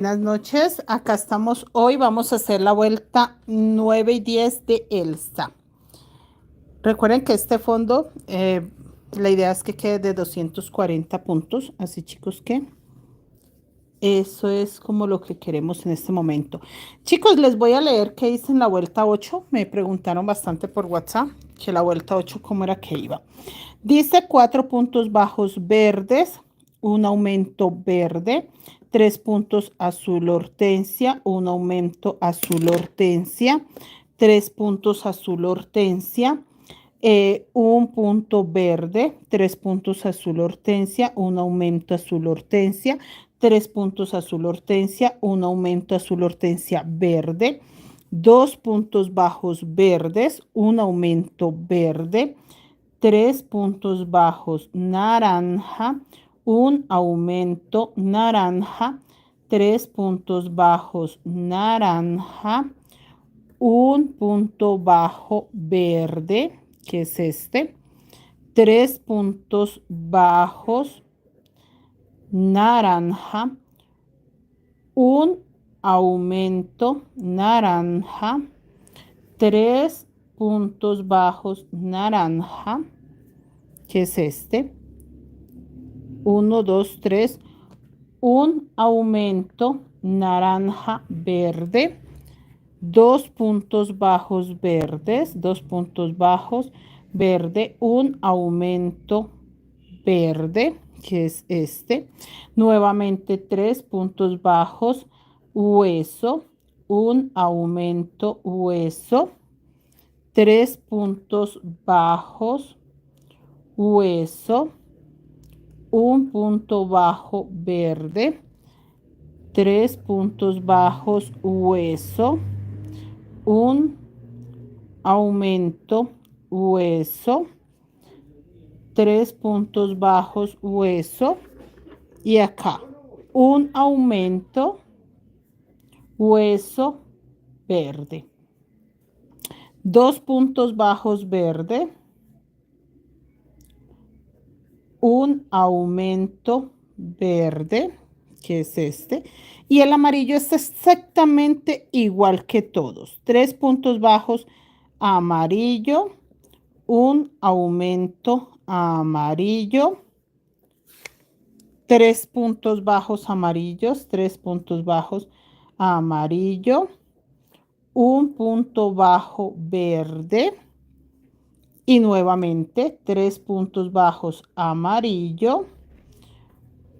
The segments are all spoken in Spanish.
Buenas noches, acá estamos hoy, vamos a hacer la vuelta 9 y 10 de Elsa. Recuerden que este fondo, la idea es que quede de 240 puntos, así chicos que eso es como lo que queremos en este momento. Chicos, les voy a leer qué hice en la vuelta 8, me preguntaron bastante por WhatsApp que la vuelta 8 cómo era que iba. Dice 4 puntos bajos verdes, un aumento verde, 3 puntos azul hortensia, un aumento azul hortensia, 3 puntos azul hortensia, un punto verde, 3 puntos azul hortensia, un aumento azul hortensia, 3 puntos azul hortensia, un aumento azul hortensia verde, 2 puntos bajos verdes, un aumento verde, 3 puntos bajos naranja, un aumento naranja, 3 puntos bajos naranja, un punto bajo verde, que es este, 3 puntos bajos naranja, un aumento naranja, 3 puntos bajos naranja, que es este, 1, 2, 3, un aumento naranja verde, 2 puntos bajos verdes, 2 puntos bajos verde, un aumento verde, que es este, nuevamente 3 puntos bajos hueso, un aumento hueso, 3 puntos bajos hueso, un punto bajo verde, 3 puntos bajos hueso, un aumento hueso, 3 puntos bajos hueso y acá un aumento hueso verde, 2 puntos bajos verde, un aumento verde, que es este, y el amarillo es exactamente igual que todos. 3 puntos bajos amarillo, un aumento amarillo, 3 puntos bajos amarillos, 3 puntos bajos amarillo, un punto bajo verde y nuevamente 3 puntos bajos amarillo,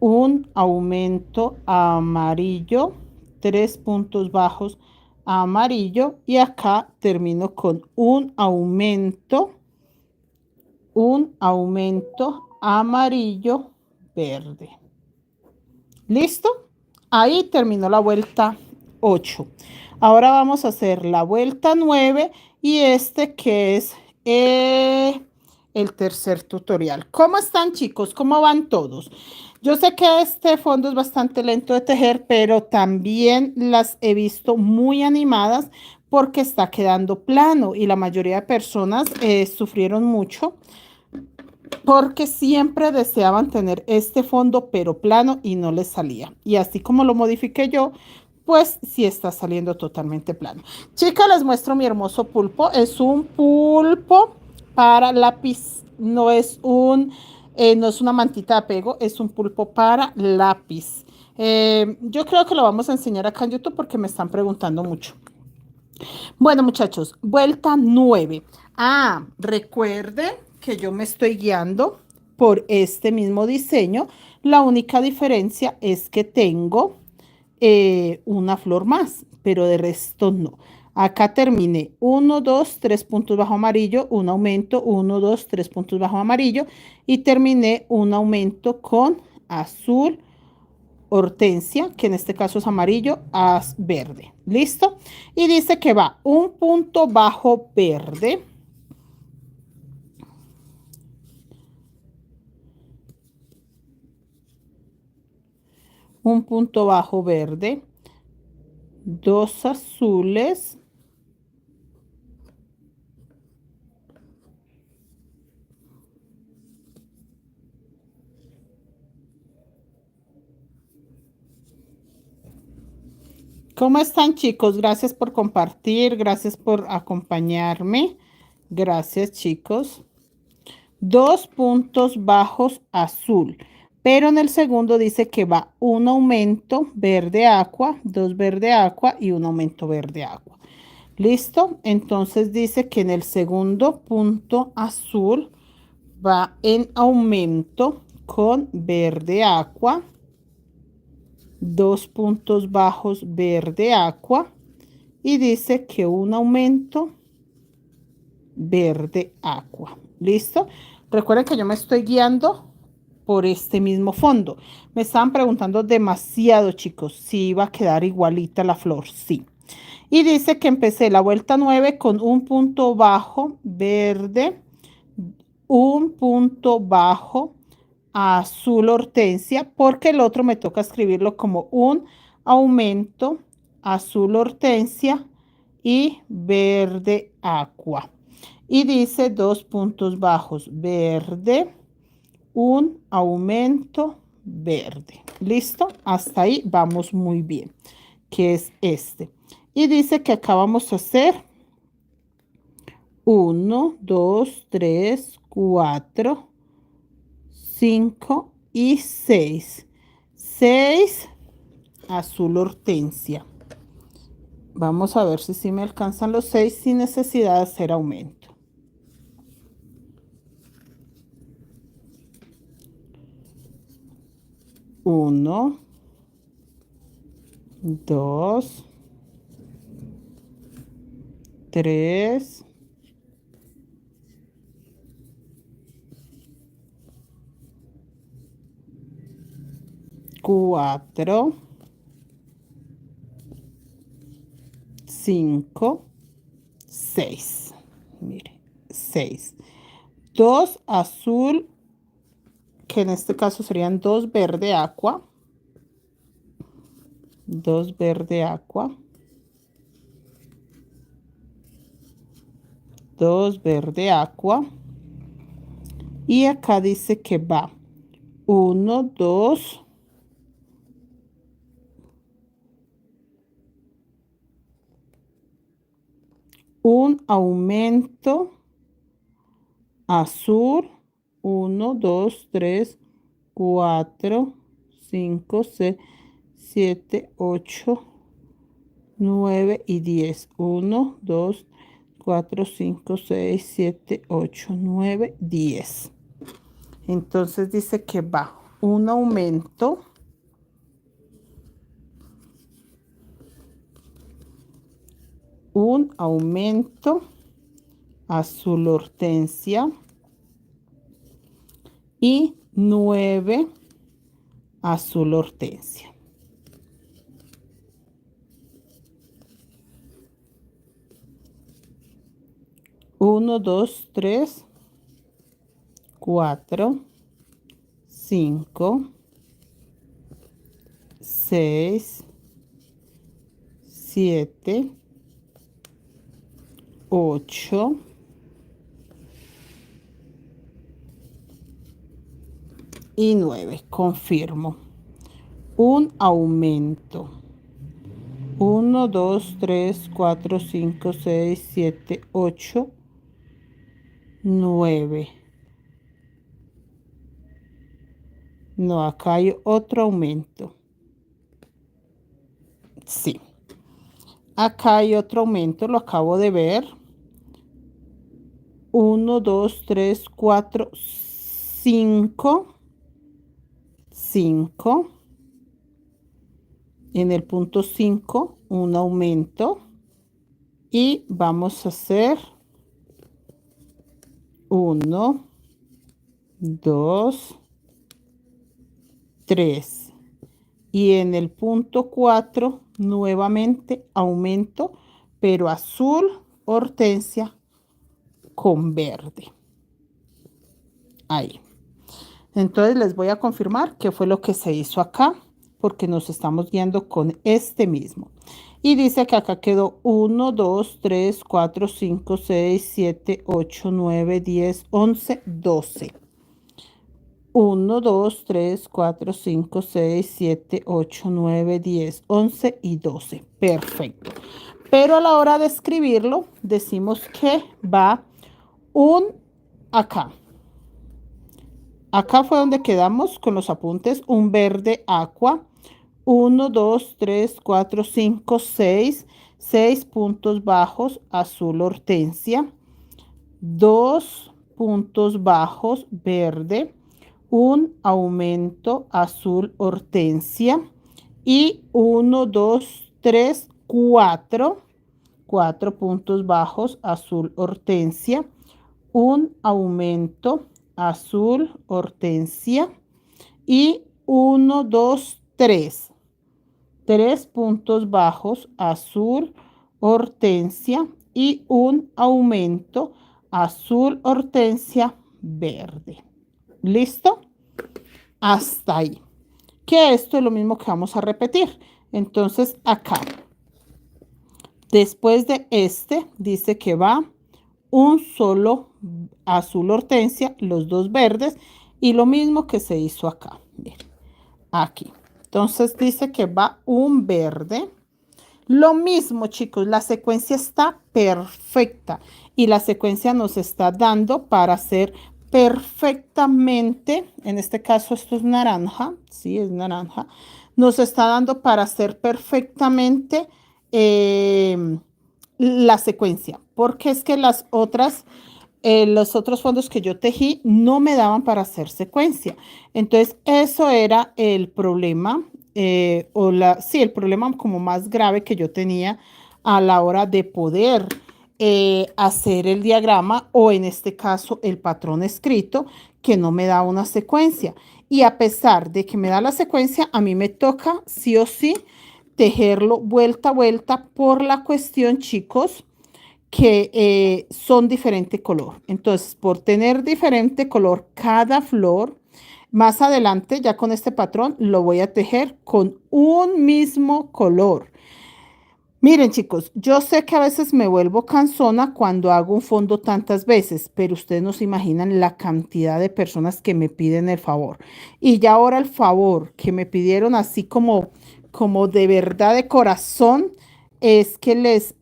un aumento amarillo, 3 puntos bajos amarillo y acá termino con un aumento amarillo verde. ¿Listo? Ahí terminó la vuelta 8. Ahora vamos a hacer la vuelta 9 y este que es el tercer tutorial. ¿Cómo están chicos? ¿Cómo van todos? Yo sé que este fondo es bastante lento de tejer, pero también las he visto muy animadas porque está quedando plano y la mayoría de personas sufrieron mucho porque siempre deseaban tener este fondo pero plano y no les salía. Y así como lo modifiqué yo, pues sí está saliendo totalmente plano. Chicas, les muestro mi hermoso pulpo. Es un pulpo para lápiz, no es una mantita de apego, es un pulpo para lápiz. Yo creo que lo vamos a enseñar acá en YouTube porque me están preguntando mucho. Bueno, muchachos, vuelta 9. Recuerden que yo me estoy guiando por este mismo diseño. La única diferencia es que tengo una flor más, pero de resto no. Acá terminé 1, 2, 3 puntos bajo amarillo, un aumento, 1, 2, 3 puntos bajo amarillo y terminé un aumento con azul hortensia, que en este caso es amarillo, verde. ¿Listo? Y dice que va un punto bajo verde, un punto bajo verde, 2 azules, ¿Cómo están, chicos? Gracias por compartir, gracias por acompañarme. Gracias, chicos. 2 puntos bajos azul, pero en el segundo dice que va un aumento verde aqua, 2 verde aqua y un aumento verde aqua. ¿Listo? Entonces dice que en el segundo punto azul va en aumento con verde aqua, 2 puntos bajos verde aqua y dice que un aumento verde aqua. ¿Listo? Recuerden que yo me estoy guiando por este mismo fondo. Me estaban preguntando demasiado, chicos, si iba a quedar igualita la flor. Sí. Y dice que empecé la vuelta 9 con un punto bajo verde, un punto bajo azul hortensia, porque el otro me toca escribirlo como un aumento azul hortensia y verde aqua. Y dice 2 puntos bajos verde, un aumento verde. ¿Listo? Hasta ahí vamos muy bien, que es este. Y dice que acá vamos a hacer 1, 2, 3, 4, 5 y 6. 6 azul hortensia. Vamos a ver si me alcanzan los 6 sin necesidad de hacer aumento. 1, 2, 3, 4, 5, 6. Mire, 6. 2 azul, que en este caso serían 2 verde aqua. 2 verde aqua. 2 verde aqua. Y acá dice que va 1, 2, un aumento azul, 1, 2, 3, 4, 5, 6, 7, 8, 9 y 10. 1, 2, 4, 5, 6, 7, 8, 9, 10. Entonces dice que va un aumento azul hortensia y 9 azul hortensia. Uno, dos, tres, 4, 5, 6, 7, 8, 9. Confirmo. Un aumento. 1, 2, 3, 4, 5, 6, 7, 8, 9. No, acá hay otro aumento. Sí. Acá hay otro aumento, lo acabo de ver. 1, 2, 3, 4, 5. 5. En el punto 5, un aumento. Y vamos a hacer 1, 2, 3. Y en el punto 4, nuevamente aumento, pero azul hortensia con verde. Ahí. Entonces les voy a confirmar qué fue lo que se hizo acá, porque nos estamos guiando con este mismo. Y dice que acá quedó 1, 2, 3, 4, 5, 6, 7, 8, 9, 10, 11, 12. 1, 2, 3, 4, 5, 6, 7, 8, 9, 10, 11 y 12. Perfecto. Pero a la hora de escribirlo, decimos que va un acá. Acá fue donde quedamos con los apuntes. Un verde aqua. 1, 2, 3, 4, 5, 6. 6 puntos bajos azul hortensia. 2 puntos bajos verde. Un aumento azul hortensia. Y 1, 2, 3, 4. 4 puntos bajos azul hortensia. Un aumento azul hortensia y 1, 2, 3. 3 puntos bajos azul hortensia y un aumento azul hortensia verde. ¿Listo? Hasta ahí. Que esto es lo mismo que vamos a repetir. Entonces acá, después de este, dice que va un solo azul hortensia, los dos verdes y lo mismo que se hizo acá. Miren, aquí. Entonces dice que va un verde. Lo mismo, chicos, la secuencia está perfecta y la secuencia nos está dando para hacer perfectamente, en este caso esto es naranja, sí, es naranja, nos está dando para hacer perfectamente la secuencia, porque es que los otros fondos que yo tejí no me daban para hacer secuencia. Entonces, eso era el problema, sí, el problema como más grave que yo tenía a la hora de poder hacer el diagrama o en este caso el patrón escrito que no me da una secuencia. Y a pesar de que me da la secuencia, a mí me toca sí o sí tejerlo vuelta a vuelta por la cuestión, chicos, que son diferente color. Entonces, por tener diferente color cada flor, más adelante, ya con este patrón, lo voy a tejer con un mismo color. Miren, chicos, yo sé que a veces me vuelvo cansona cuando hago un fondo tantas veces, pero ustedes no se imaginan la cantidad de personas que me piden el favor. Y ya ahora el favor que me pidieron así como de verdad de corazón es que les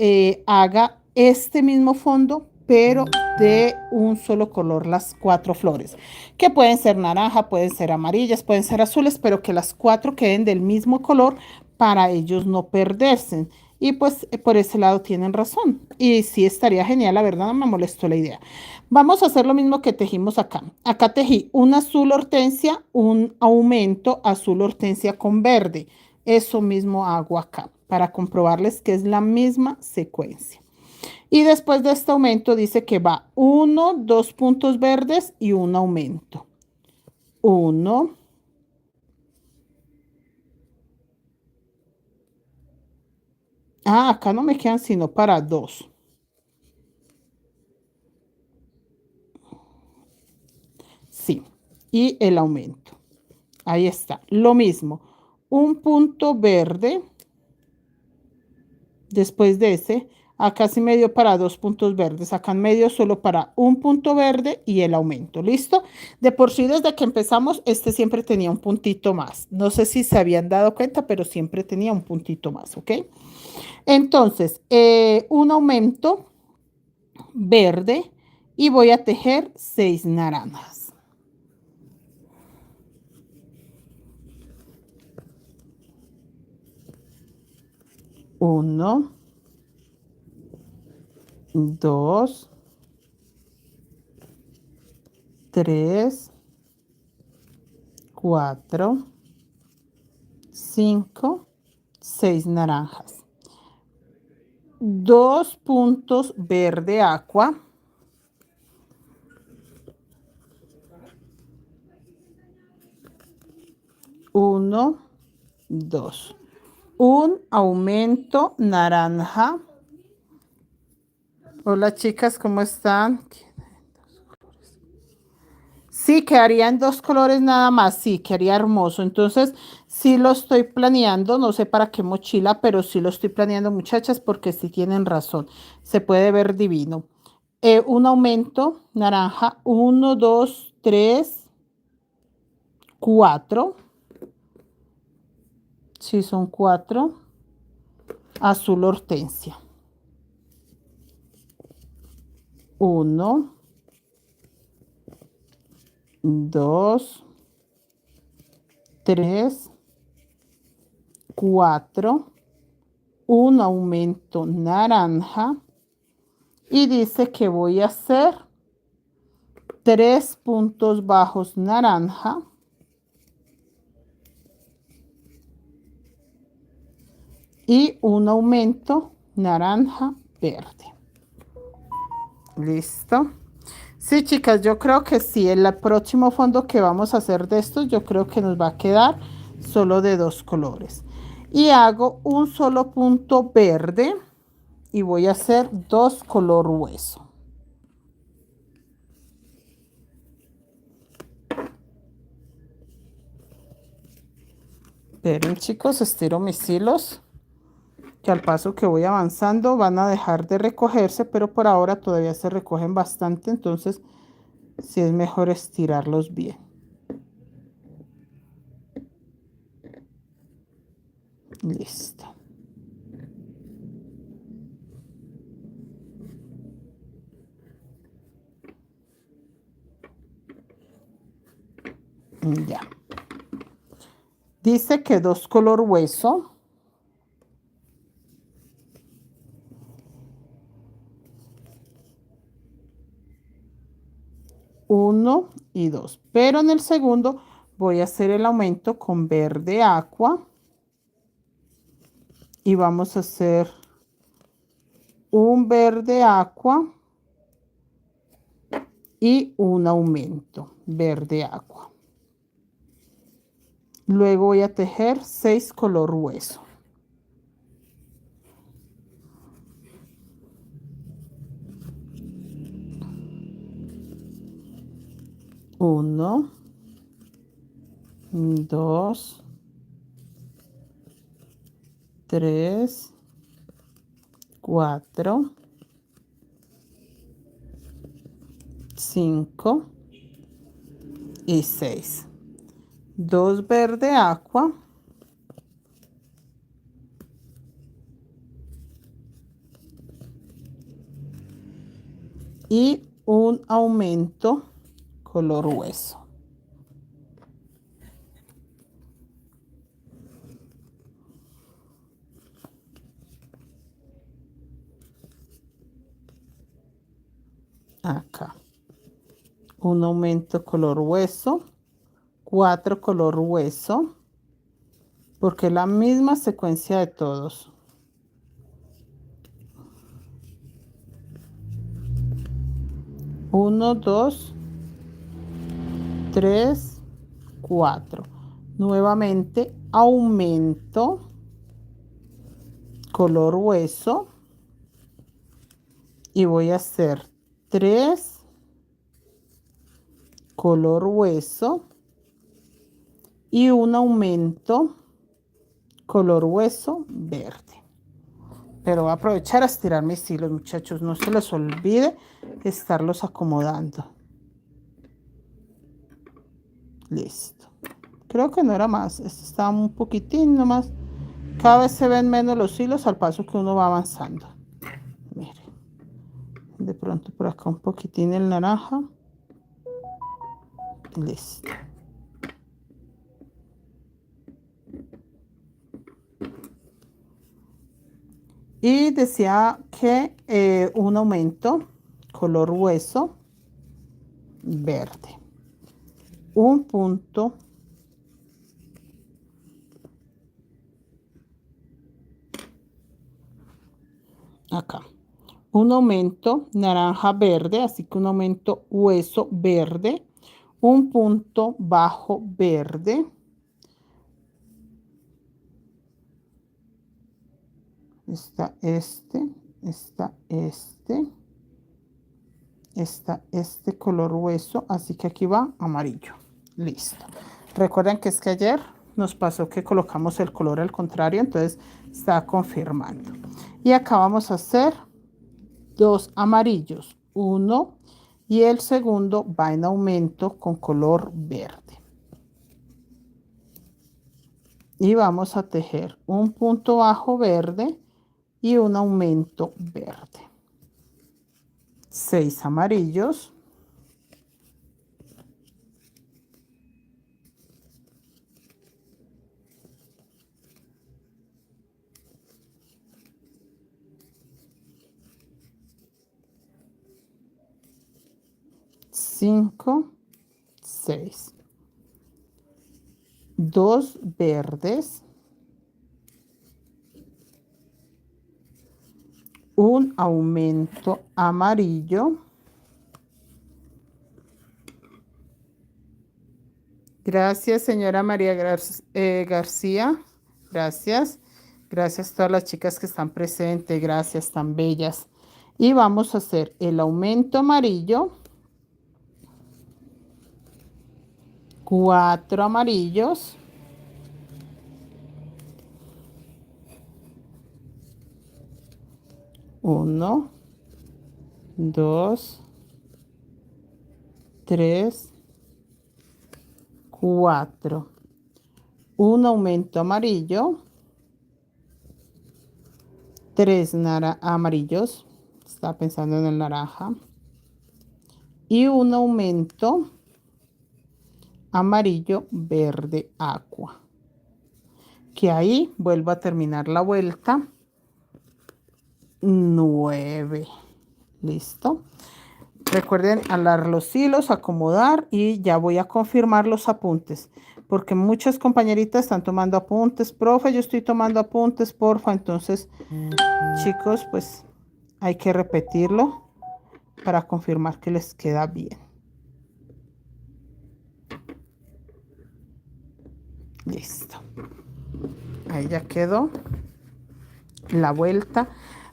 haga este mismo fondo, pero de un solo color, las 4 flores, que pueden ser naranja, pueden ser amarillas, pueden ser azules, pero que las 4 queden del mismo color para ellos no perderse. Y pues por ese lado tienen razón. Y sí estaría genial, la verdad no me molestó la idea. Vamos a hacer lo mismo que tejimos acá. Acá tejí un azul hortensia, un aumento azul hortensia con verde. Eso mismo hago acá para comprobarles que es la misma secuencia. Y después de este aumento dice que va 1, 2 puntos verdes y un aumento. 1. Acá no me quedan sino para 2. Sí, y el aumento. Ahí está, lo mismo. Un punto verde. Después de ese, acá sí me dio para 2 puntos verdes. Acá en medio solo para un punto verde y el aumento. ¿Listo? De por sí, desde que empezamos, este siempre tenía un puntito más. No sé si se habían dado cuenta, pero siempre tenía un puntito más, ¿ok? Entonces, un aumento verde y voy a tejer 6 naranjas. 1, 2, 3, 4, 5, 6 naranjas. 2 puntos verde aqua. 1, 2. Un aumento naranja. Hola chicas, ¿cómo están? Sí, quedaría en 2 colores nada más. Sí, quedaría hermoso. Entonces, sí lo estoy planeando. No sé para qué mochila, pero sí lo estoy planeando, muchachas, porque sí tienen razón. Se puede ver divino. Un aumento naranja. 1, 2, 3. 4, sí son 4, azul hortensia. 1, 2, 3, 4, un aumento naranja y dice que voy a hacer 3 puntos bajos naranja y un aumento naranja verde. ¿Listo? Sí, chicas, yo creo que sí. El próximo fondo que vamos a hacer de estos, yo creo que nos va a quedar solo de 2 colores. Y hago un solo punto verde y voy a hacer 2 color hueso. Esperen, chicos, estiro mis hilos, que al paso que voy avanzando van a dejar de recogerse, pero por ahora todavía se recogen bastante, entonces sí es mejor estirarlos bien. Listo. Ya. Dice que 2 color hueso. Uno y 2. Pero en el segundo voy a hacer el aumento con verde aqua. Y vamos a hacer un verde aqua y un aumento verde aqua. Luego voy a tejer 6 color hueso. 1, 2, 3, 4, 5 y 6. 2 verde aqua y un aumento color hueso. Acá un aumento color hueso, 4 color hueso, porque es la misma secuencia de todos. 1, 2, 3, 4. Nuevamente aumento color hueso y voy a hacer 3 color hueso y un aumento color hueso verde. Pero voy a aprovechar a estirar mis hilos, muchachos, no se les olvide estarlos acomodando. Listo. Creo que no era más, este estaba un poquitín nomás. Cada vez se ven menos los hilos al paso que uno va avanzando. Miren, de pronto por acá un poquitín el naranja. Listo. Y decía que un aumento color hueso verde. Un punto acá. Un aumento naranja verde, así que un aumento hueso verde. Un punto bajo verde. Está este, está este color hueso, así que aquí va amarillo. Listo. Recuerden que es que ayer nos pasó que colocamos el color al contrario, entonces está confirmando. Y acá vamos a hacer 2 amarillos, uno y el segundo va en aumento con color verde. Y vamos a tejer un punto bajo verde y un aumento verde. 6 amarillos. 5, 6. 2 verdes. Un aumento amarillo. Gracias, señora María García. Gracias. Gracias a todas las chicas que están presentes. Gracias, tan bellas. Y vamos a hacer el aumento amarillo. 4 amarillos. 1, 2, 3, 4. Un aumento amarillo. 3 amarillos. Estaba pensando en el naranja. Y un aumento amarillo, verde, agua. Que ahí vuelvo a terminar la vuelta. 9. Listo. Recuerden alar los hilos, acomodar y ya voy a confirmar los apuntes. Porque muchas compañeritas están tomando apuntes. Profe, yo estoy tomando apuntes, porfa. Entonces, chicos, pues hay que repetirlo para confirmar que les queda bien. Listo. Ahí ya quedó la vuelta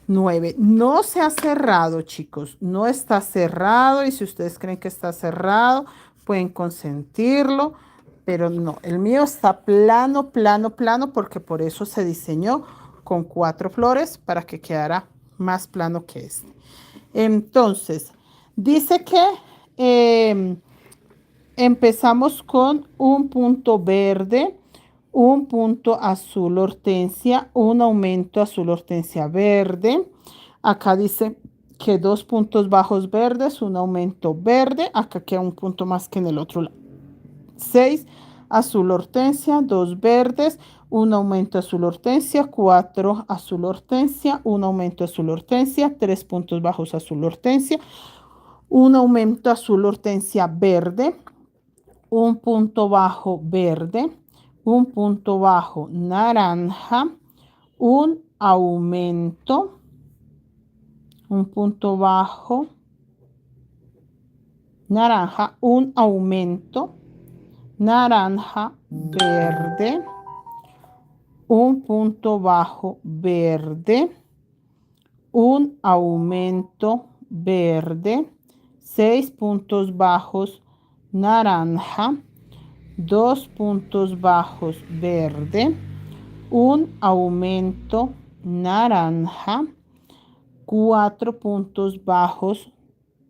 9. No se ha cerrado, chicos. No está cerrado. Y si ustedes creen que está cerrado, pueden consentirlo. Pero no, el mío está plano, plano, plano, porque por eso se diseñó con 4 flores para que quedara más plano que este. Entonces, dice que empezamos con un punto verde, un punto azul hortensia, un aumento azul hortensia verde. Acá dice que 2 puntos bajos verdes, un aumento verde. Acá queda un punto más que en el otro lado. 6 azul hortensia, 2 verdes, un aumento azul hortensia, 4 azul hortensia, un aumento azul hortensia, 3 puntos bajos azul hortensia, un aumento azul hortensia verde, un punto bajo verde, un punto bajo naranja, un aumento, un punto bajo naranja, un aumento naranja verde, un punto bajo verde, un aumento verde, 6 puntos bajos naranja, 2 puntos bajos verde, un aumento naranja, 4 puntos bajos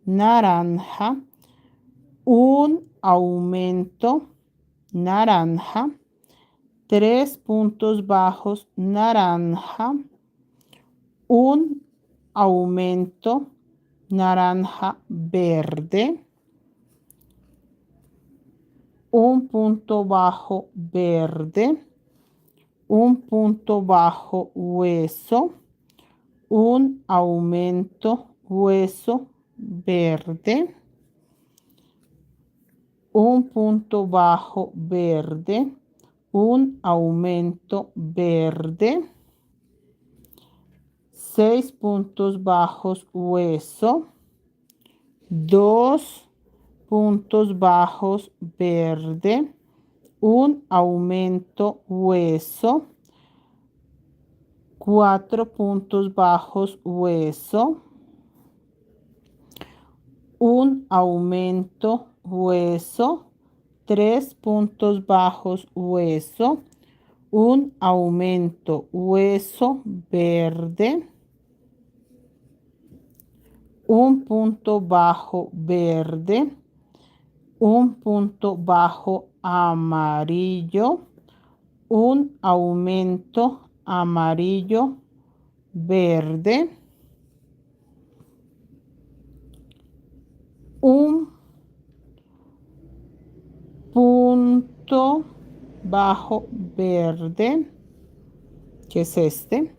naranja, un aumento naranja, 3 puntos bajos naranja, un aumento naranja verde, un punto bajo verde, un punto bajo hueso, un aumento hueso verde, un punto bajo verde, un aumento verde, 6 puntos bajos hueso, 2 puntos bajos verde, un aumento hueso, 4 puntos bajos hueso, un aumento hueso, 3 puntos bajos hueso, un aumento hueso verde, un punto bajo verde, un punto bajo amarillo, un aumento amarillo, verde, un punto bajo verde, que es este,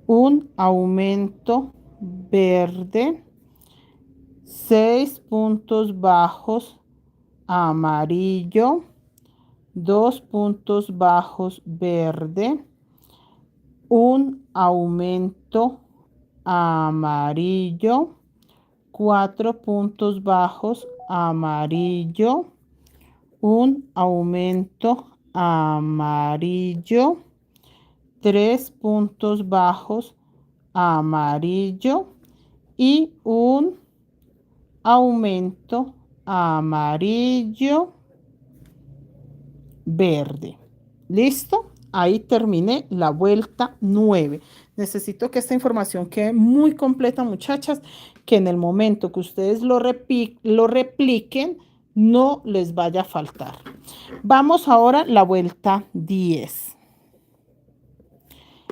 un aumento verde, 6 puntos bajos amarillo, 2 puntos bajos verde, un aumento amarillo, 4 puntos bajos amarillo, un aumento amarillo, 3 puntos bajos amarillo y un aumento amarillo verde. ¿Listo? Ahí terminé la vuelta 9. Necesito que esta información quede muy completa, muchachas, que en el momento que ustedes lo repliquen, no les vaya a faltar. Vamos ahora a la vuelta 10.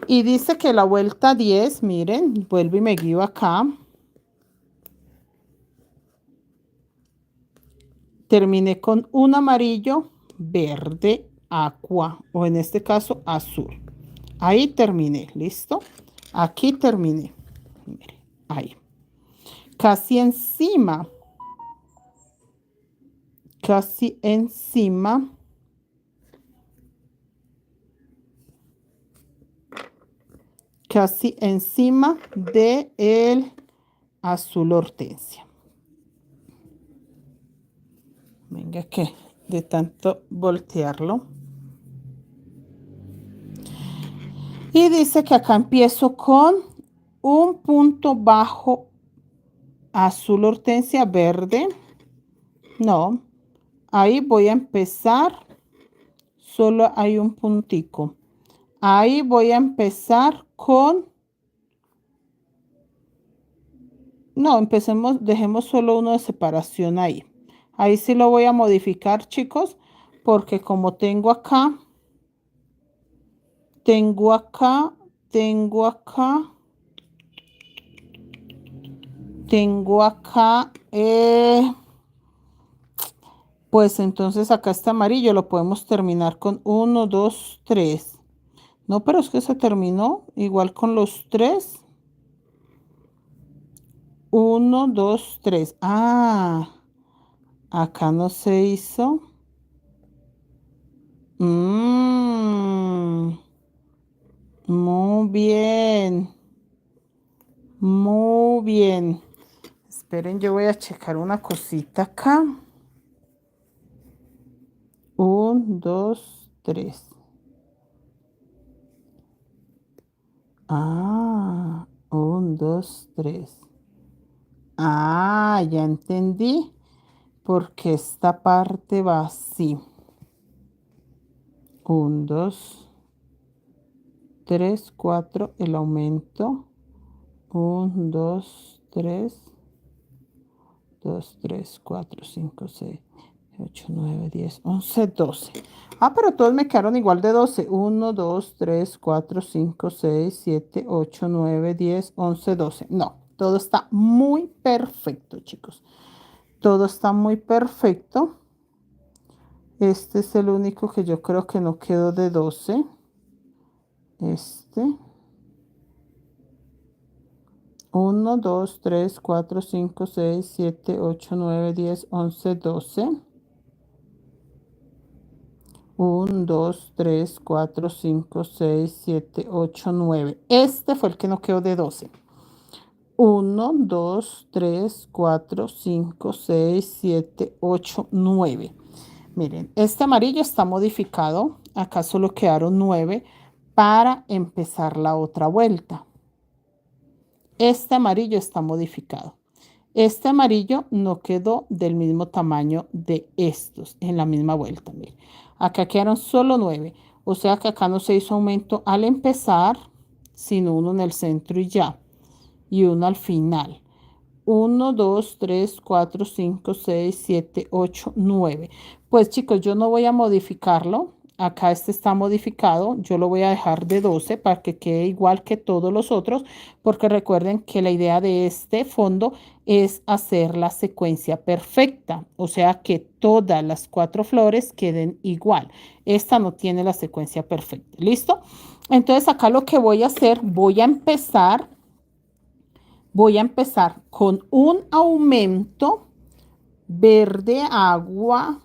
Y dice que la vuelta 10, miren, vuelvo y me guío acá. Terminé con un amarillo, verde, aqua, o en este caso azul. Ahí terminé, ¿listo? Aquí terminé. Mire, ahí. Casi encima. Casi encima. Casi encima de el azul hortensia. Venga que de tanto voltearlo. Y dice que acá empiezo con un punto bajo azul hortensia verde. No, ahí voy a empezar. Solo hay un puntico. Ahí voy a empezar con... No, empecemos, dejemos solo uno de separación ahí. Ahí sí lo voy a modificar, chicos, porque como tengo acá, tengo acá, tengo acá, tengo acá, pues entonces acá está amarillo, lo podemos terminar con 1, 2, 3. No, pero es que se terminó igual con los 3. 1, 2, 3. Ah, acá no se hizo. Muy bien. Muy bien. Esperen, yo voy a checar una cosita acá. 1, 2, 3. Ah, 1, 2, 3. Ah, ya entendí. Porque esta parte va así. 1, 2, 3, 4. El aumento. 1, 2, 3. 2, 3, 4, 5, 6, 8, 9, 10, 11, 12. Ah, pero todos me quedaron igual de 12. 1, 2, 3, 4, 5, 6, 7, 8, 9, 10, 11, 12. No, todo está muy perfecto, chicos. Todo está muy perfecto. Este es el único que yo creo que no quedó de 12. Este. 1, 2, 3, 4, 5, 6, 7, 8, 9, 10, 11, 12. 1, 2, 3, 4, 5, 6, 7, 8, 9. Este fue el que no quedó de 12. 1, 2, 3, 4, 5, 6, 7, 8, 9. Miren, este amarillo está modificado. Acá solo quedaron 9 para empezar la otra vuelta. Este amarillo está modificado. Este amarillo no quedó del mismo tamaño de estos en la misma vuelta. Miren, acá quedaron solo 9. O sea que acá no se hizo aumento al empezar, sino uno en el centro y ya. Y uno al final. 1, 2, 3, 4, 5, 6, 7, 8, 9. Pues chicos, yo no voy a modificarlo. acá este está modificado, yo lo voy a dejar de 12 para que quede igual que todos los otros, porque recuerden que la idea de este fondo es hacer la secuencia perfecta, o sea que todas las 4 flores queden igual. Esta no tiene la secuencia perfecta, ¿listo? Entonces acá lo que voy a hacer, voy a empezar con un aumento verde agua.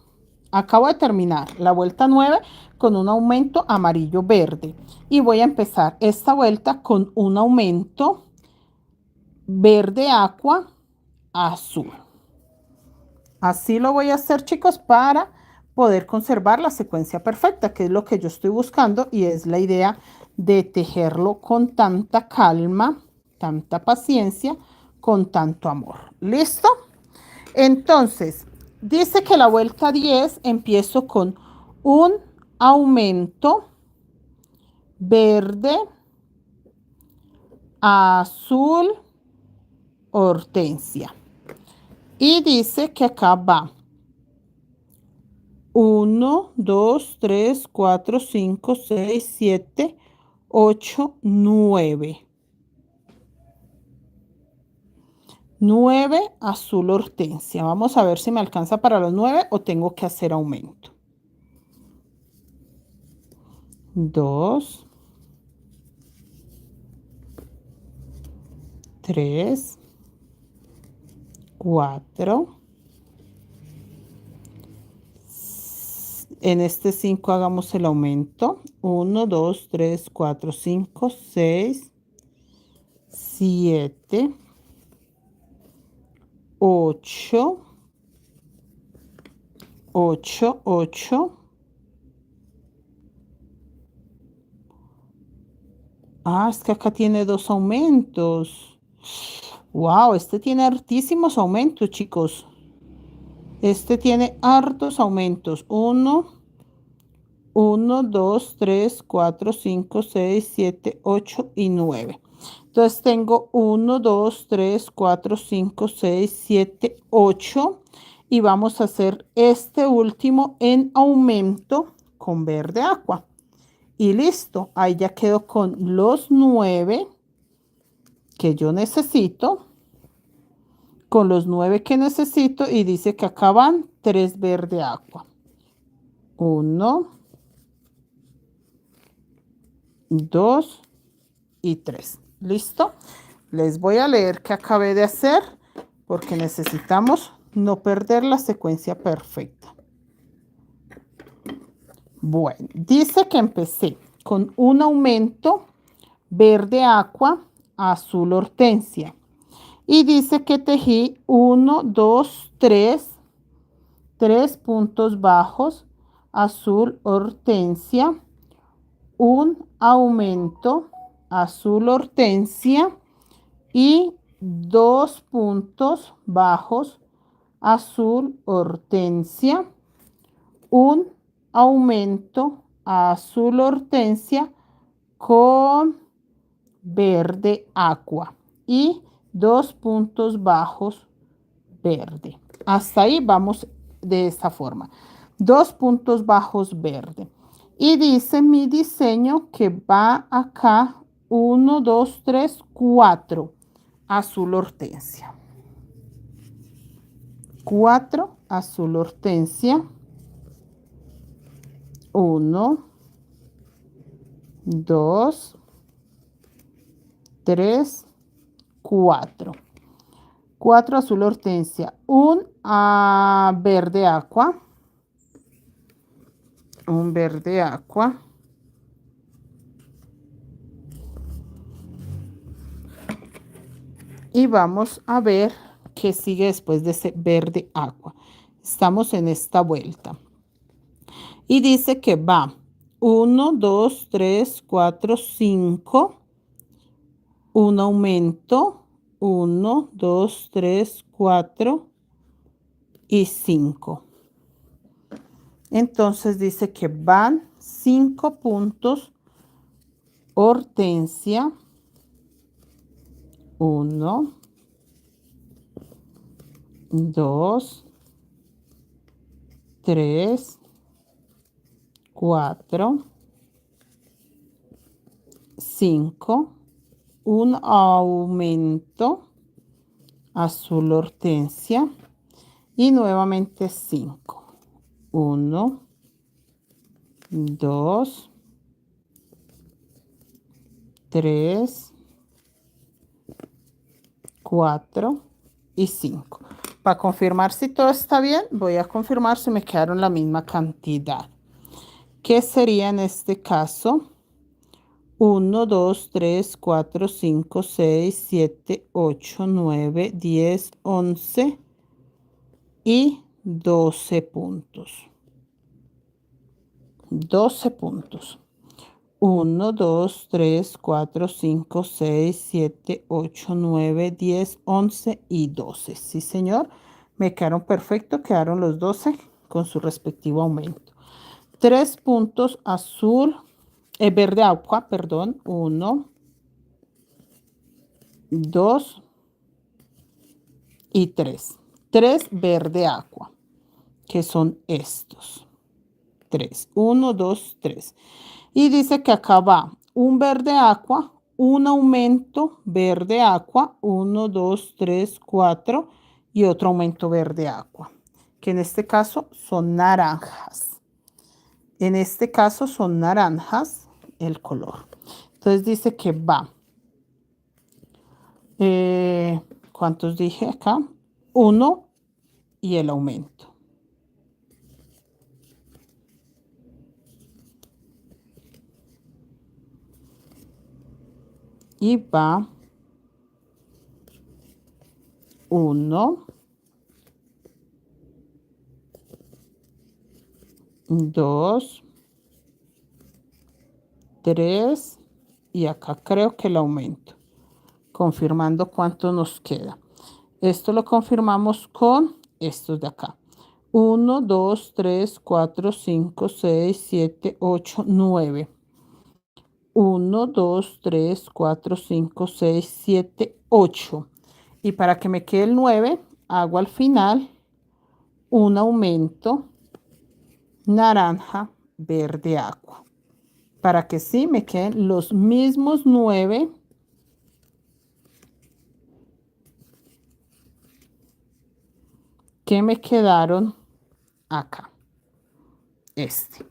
Acabo de terminar la vuelta 9 con un aumento amarillo verde y voy a empezar esta vuelta con un aumento verde agua azul. Así lo voy a hacer, chicos, para poder conservar la secuencia perfecta, que es lo que yo estoy buscando y es la idea de tejerlo con tanta calma, tanta paciencia, con tanto amor. ¿Listo? Entonces, dice que la vuelta 10 empiezo con un aumento verde, azul, hortensia. Y dice que acá va 1, 2, 3, 4, 5, 6, 7, 8, 9. 9 azul hortensia. Vamos a ver si me alcanza para los 9 o tengo que hacer aumento. 2, 3, 4. En este 5 hagamos el aumento. 1, 2, 3, 4, 5, 6, 7, 8, 8, 8. Ah, es que acá tiene 2 aumentos. Wow, este tiene hartísimos aumentos, chicos. Este tiene hartos aumentos. 1, 1, 2, 3, 4, 5, 6, 7, 8 y 9. Entonces tengo 1, 2, 3, 4, 5, 6, 7, 8. Y vamos a hacer este último en aumento con verde agua. Y listo, ahí ya quedo con los 9 que yo necesito. Con los 9 que necesito y dice que acá van 3 verde agua. 1, 2 y 3. ¿Listo? Les voy a leer qué acabé de hacer porque necesitamos no perder la secuencia perfecta. Bueno, dice que empecé con un aumento verde aqua, azul hortensia. Y dice que tejí 1, 2, 3 puntos bajos, azul hortensia, un aumento, azul hortensia y 2 puntos bajos, azul hortensia, un aumento, azul hortensia con verde aqua y 2 puntos bajos verde. Hasta ahí vamos de esta forma. 2 puntos bajos verde. Y dice mi diseño que va acá 1, 2, 3, 4 azul hortensia. 4 azul hortensia. 1, 2, 3, 4. 4 azul hortensia. Un verde aqua. Un verde aqua. Y vamos a ver qué sigue después de ese verde aqua. Estamos en esta vuelta. Y dice que va 1, 2, 3, 4, 5. Un aumento. 1, 2, 3, 4 y 5. Entonces dice que van 5 puntos hortensia. 1, 2, 3, 4, 5, un aumento azul hortensia y nuevamente 5. 1, 2, 3, 4 y 5. Para confirmar si todo está bien, voy a confirmar si me quedaron la misma cantidad. ¿Qué sería en este caso? 1, 2, 3, 4, 5, 6, 7, 8, 9, 10, 11 y 12 puntos. 12 puntos. 1, 2, 3, 4, 5, 6, 7, 8, 9, 10, 11 y 12. Sí, señor. Me quedaron perfectos. Quedaron los 12 con su respectivo aumento. 3 puntos azul, verde agua, perdón. 1, 2 y 3. 3 verde agua, que son estos. 3. 1, 2, 3. Y dice que acá va un verde aqua, un aumento verde aqua, 1, 2, 3, 4 y otro aumento verde aqua, que en este caso son naranjas. En este caso son naranjas el color. Entonces dice que va. ¿Cuántos dije acá? 1 y el aumento. Y va 1, 2, 3 y acá creo que el aumento. Confirmando cuánto nos queda. Esto lo confirmamos con estos de acá. 1, 2, 3, 4, 5, 6, 7, 8, 9. 1, 2, 3, 4, 5, 6, 7, 8. Y para que me quede el 9, hago al final un aumento naranja, verde, agua. Para que sí me queden los mismos 9 que me quedaron acá. Este,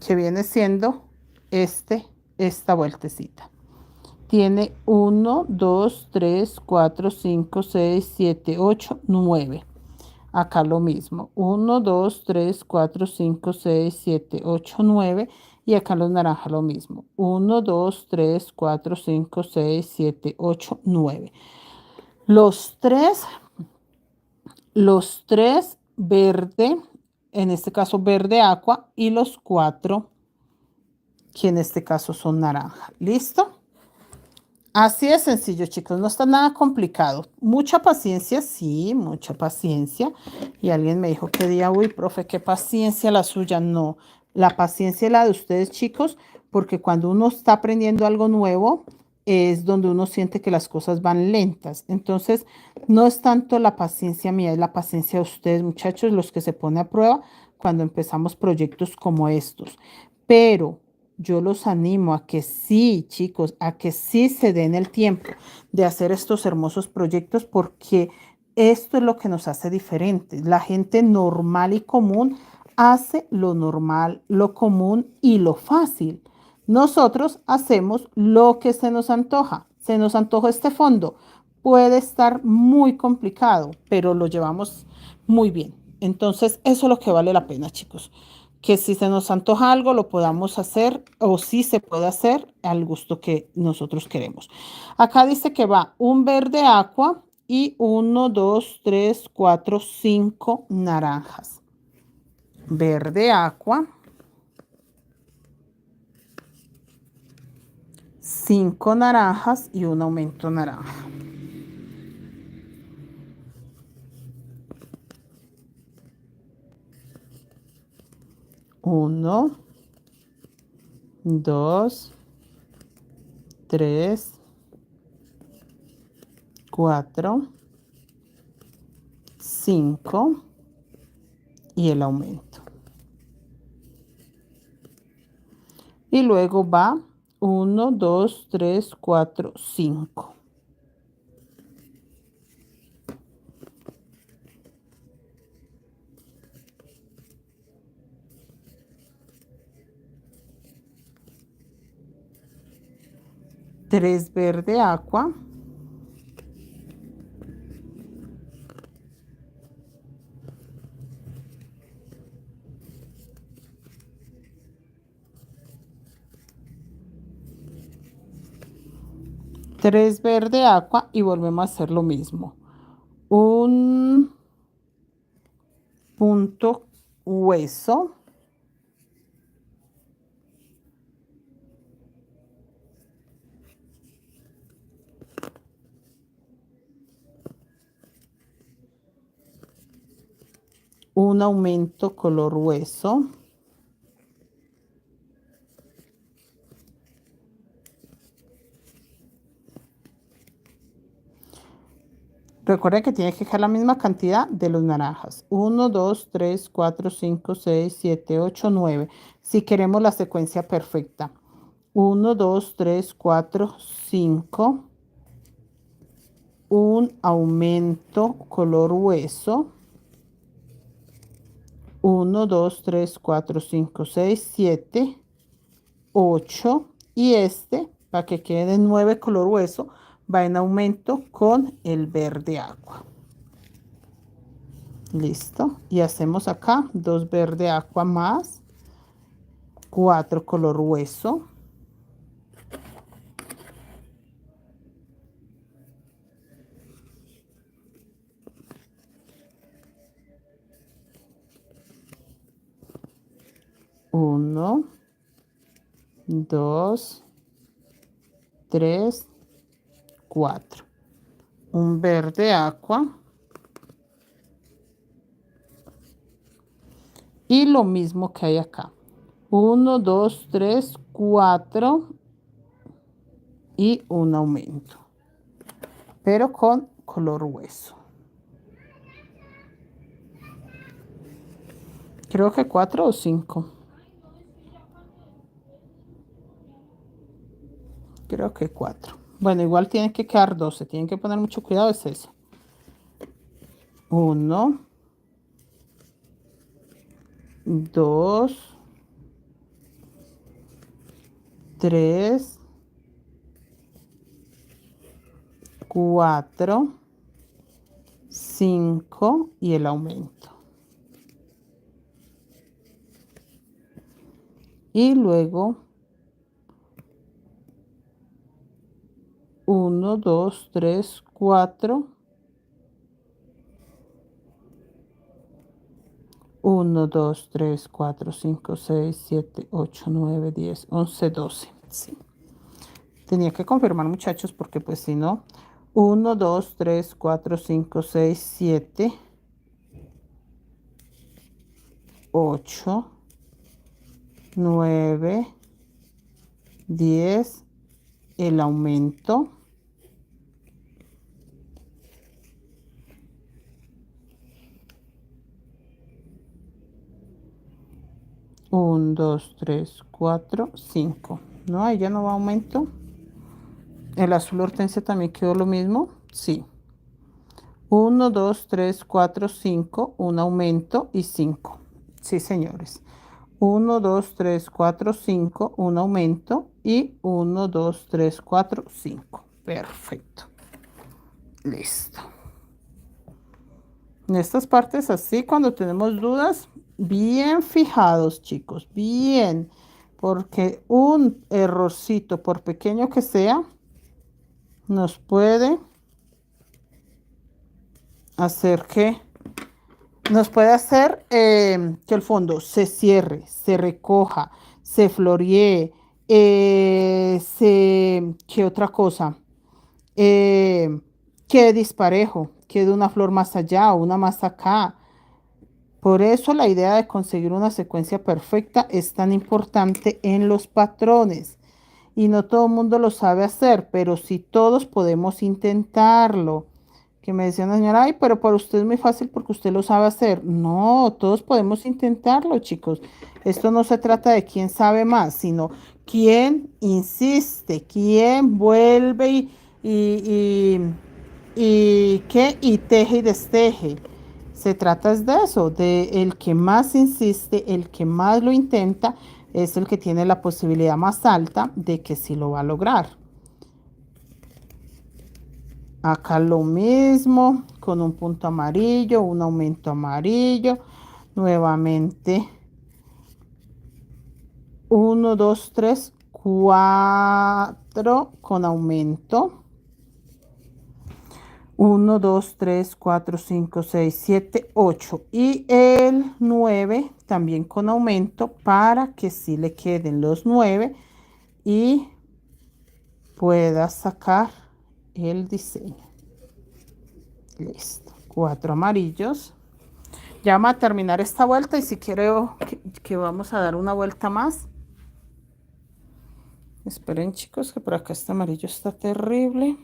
que viene siendo esta vueltecita. Tiene 1, 2, 3, 4, 5, 6, 7, 8, 9. Acá lo mismo. 1, 2, 3, 4, 5, 6, 7, 8, 9. Y acá los naranjas lo mismo. 1, 2, 3, 4, 5, 6, 7, 8, 9. Los tres verde, en este caso verde aqua, y los 4 que en este caso son naranja. ¿Listo? Así de sencillo, chicos, no está nada complicado. Mucha paciencia, sí, mucha paciencia. Y alguien me dijo que día, uy, profe, qué paciencia la suya. No, la paciencia es la de ustedes, chicos, porque cuando uno está aprendiendo algo nuevo, es donde uno siente que las cosas van lentas. Entonces, no es tanto la paciencia mía, es la paciencia de ustedes, muchachos, los que se ponen a prueba cuando empezamos proyectos como estos. Pero yo los animo a que sí, chicos, a que sí se den el tiempo de hacer estos hermosos proyectos porque esto es lo que nos hace diferentes. La gente normal y común hace lo normal, lo común y lo fácil. Nosotros hacemos lo que se nos antoja. Se nos antoja este fondo. Puede estar muy complicado, pero lo llevamos muy bien. Entonces, eso es lo que vale la pena, chicos, que si se nos antoja algo lo podamos hacer o si se puede hacer al gusto que nosotros queremos. Acá dice que va un verde aqua y 1, 2, 3, 4, 5 naranjas. Verde aqua, 5 naranjas y un aumento naranja. Uno, 2, 3, 4, 5 y el aumento. Y luego va 1, 2, 3, 4, 5. Tres verde agua. Tres verde agua y volvemos a hacer lo mismo. Un punto hueso. Un aumento color hueso. Recuerda que tiene que dejar la misma cantidad de los naranjas. 1, 2, 3, 4, 5, 6, 7, 8, 9. Si queremos la secuencia perfecta. 1, 2, 3, 4, 5. Un aumento color hueso. 1, 2, 3, 4, 5, 6, 7, 8. Y este, para que quede 9 color hueso, va en aumento con el verde agua. Listo. Y hacemos acá 2 verde agua más, 4 color hueso, uno, 2, 3, 4. Un verde agua. Y lo mismo que hay acá. 1, 2, 3, 4 y un aumento. Pero con color hueso. Creo que 4 o 5. Creo que 4. Bueno, igual tiene que quedar 12. Tienen que poner mucho cuidado, es eso. 1, 2, 3, 4, 5 y el aumento. Y luego 1, 2, 3, 4. 1, 2, 3, 4, 5, 6, 7, 8, 9, 10, 11, 12. Sí. Tenía que confirmar, muchachos, porque pues si no. 1, 2, 3, 4, 5, 6, 7, 8, 9, 10, el aumento. 1, 2, 3, 4, 5. No, ahí ya no va aumento. El azul hortensia también quedó lo mismo. Sí. 1, 2, 3, 4, 5. Un aumento y 5. Sí, señores. 1, 2, 3, 4, 5. Un aumento y 1, 2, 3, 4, 5. Perfecto. Listo. En estas partes así, cuando tenemos dudas, bien fijados, chicos, bien, porque un errorcito, por pequeño que sea, nos puede hacer que el fondo se cierre, se recoja, se floree, ¿qué otra cosa? Eh, quede disparejo, quede una flor más allá, una más acá. Por eso la idea de conseguir una secuencia perfecta es tan importante en los patrones. Y no todo el mundo lo sabe hacer, pero sí todos podemos intentarlo. Que me decía una señora, ay, pero para usted es muy fácil porque usted lo sabe hacer. No, todos podemos intentarlo, chicos. Esto no se trata de quién sabe más, sino ¿Quién insiste? ¿Quién vuelve y teje y desteje? Se trata es de eso, de el que más insiste, el que más lo intenta, es el que tiene la posibilidad más alta de que sí lo va a lograr. Acá lo mismo, con un punto amarillo, un aumento amarillo, nuevamente 1, 2, 3, 4 con aumento. 1, 2, 3, 4, 5, 6, 7, 8 y el 9 también con aumento para que sí le queden los 9 y pueda sacar el diseño. Listo. 4 amarillos. Ya vamos a terminar esta vuelta y si quiero que vamos a dar una vuelta más. Esperen chicos que por acá este amarillo está terrible.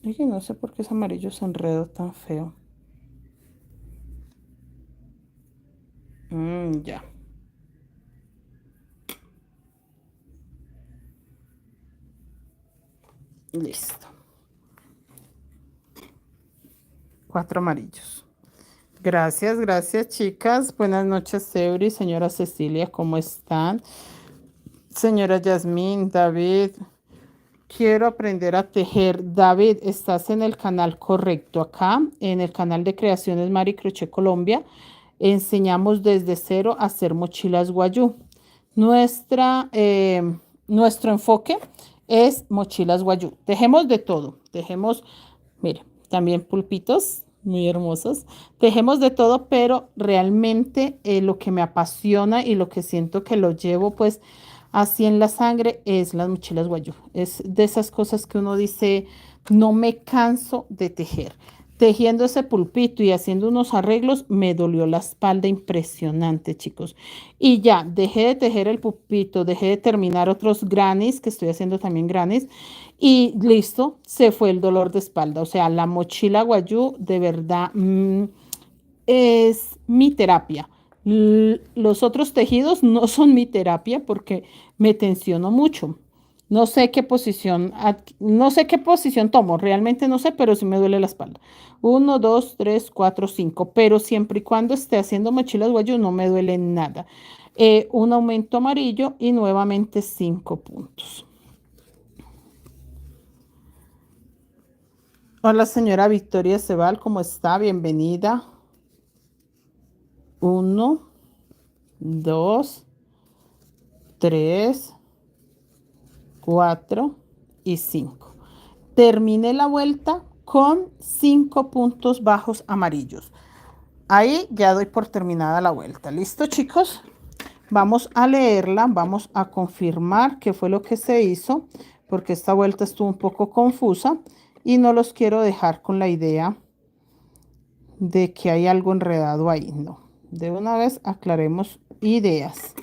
Oye, no sé por qué ese amarillo se enredó tan feo. Ya. Listo. 4 amarillos. Gracias, gracias chicas. Buenas noches, Euri, señora Cecilia, ¿cómo están? Señora Yasmín, David, quiero aprender a tejer. David, estás en el canal correcto. Acá, en el canal de Creaciones Mari Crochet Colombia, enseñamos desde cero a hacer mochilas guayú. Nuestro enfoque es mochilas guayú. Tejemos de todo. Tejemos, mire, también pulpitos muy hermosos. Tejemos de todo, pero realmente lo que me apasiona y lo que siento que lo llevo pues así en la sangre es las mochilas guayú. Es de esas cosas que uno dice, no me canso de tejer. Tejiendo ese pulpito y haciendo unos arreglos, me dolió la espalda impresionante, chicos. Y ya, dejé de tejer el pulpito, dejé de terminar otros granis, que estoy haciendo también granis, y listo, se fue el dolor de espalda. O sea, la mochila guayú de verdad es mi terapia. Los otros tejidos no son mi terapia porque me tensiono mucho. No sé qué posición tomo, realmente no sé, pero sí me duele la espalda. 1, 2, 3, 4, 5, pero siempre y cuando esté haciendo mochilas guayú no me duele nada. Un aumento amarillo y nuevamente 5 puntos. Hola, señora Victoria Cebal, ¿cómo está? Bienvenida. 1, 2, 3, 4 y 5. Terminé la vuelta con 5 puntos bajos amarillos. Ahí ya doy por terminada la vuelta. ¿Listo, chicos? Vamos a leerla, vamos a confirmar qué fue lo que se hizo, porque esta vuelta estuvo un poco confusa y no los quiero dejar con la idea de que hay algo enredado ahí. No, de una vez aclaremos ideas.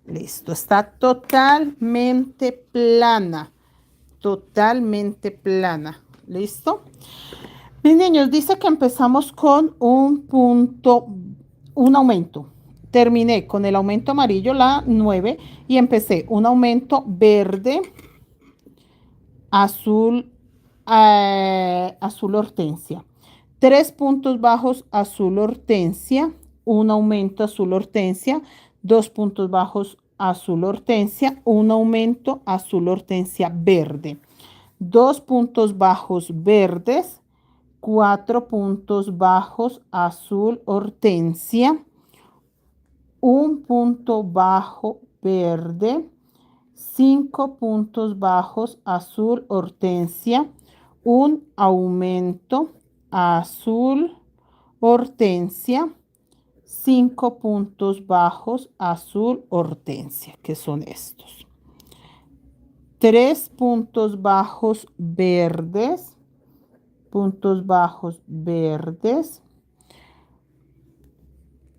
Listo, está totalmente plana. Totalmente plana. ¿Listo? Mis niños, dice que empezamos con un punto, un aumento. Terminé con el aumento amarillo, la 9, y empecé un aumento verde, azul, azul hortensia. 3 puntos bajos azul hortensia, un aumento azul hortensia, 2 puntos bajos azul hortensia, un aumento azul hortensia verde. 2 puntos bajos verdes, 4 puntos bajos azul hortensia, un punto bajo verde, 5 puntos bajos azul hortensia, un aumento azul hortensia, 5 puntos bajos azul hortensia, que son estos. 3 puntos bajos verdes,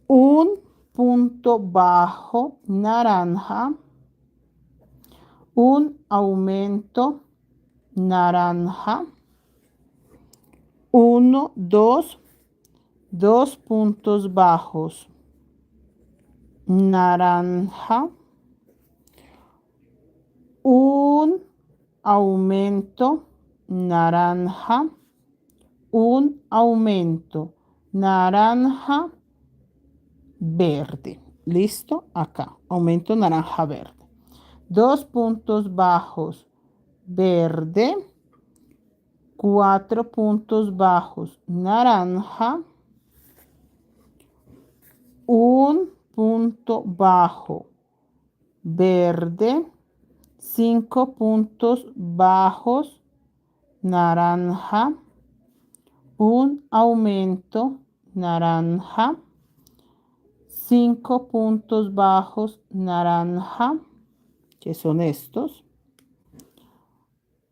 un punto bajo naranja, un aumento naranja, 1, 2, 2 puntos bajos naranja, un aumento naranja, un aumento naranja verde. ¿Listo? Acá, aumento naranja verde. 2 puntos bajos verde, 4 puntos bajos naranja, un punto bajo verde, 5 puntos bajos naranja, un aumento naranja, 5 puntos bajos naranja, que son estos,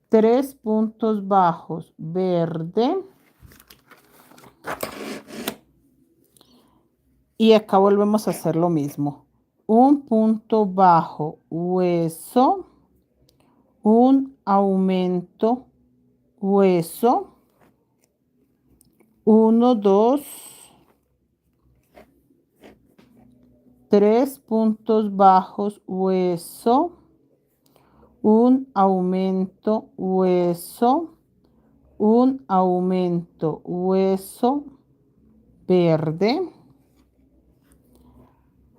3 puntos bajos verde, y acá volvemos a hacer lo mismo. Un punto bajo hueso, un aumento hueso, 1, 2, 3 puntos bajos hueso, un aumento hueso, un aumento hueso verde,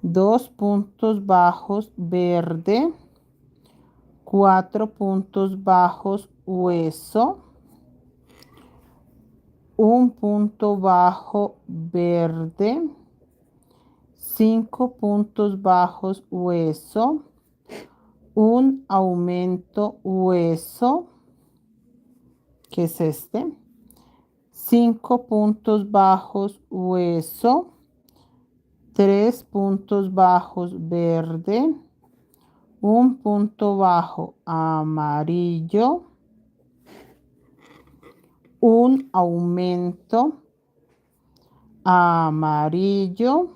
2 puntos bajos verde, 4 puntos bajos hueso, un punto bajo verde, 5 puntos bajos hueso, un aumento hueso, que es este, 5 puntos bajos hueso, 3 puntos bajos verde, un punto bajo amarillo, un aumento amarillo,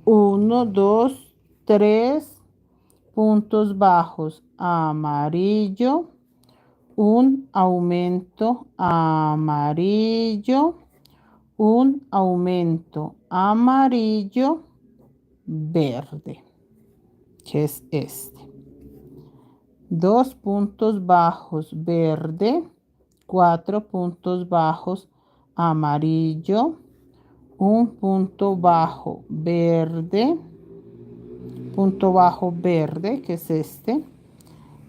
1, 2, 3 puntos bajos amarillo, un aumento amarillo, un aumento amarillo verde, que es este. 2 puntos bajos verde, 4 puntos bajos amarillo, un punto bajo verde, que es este,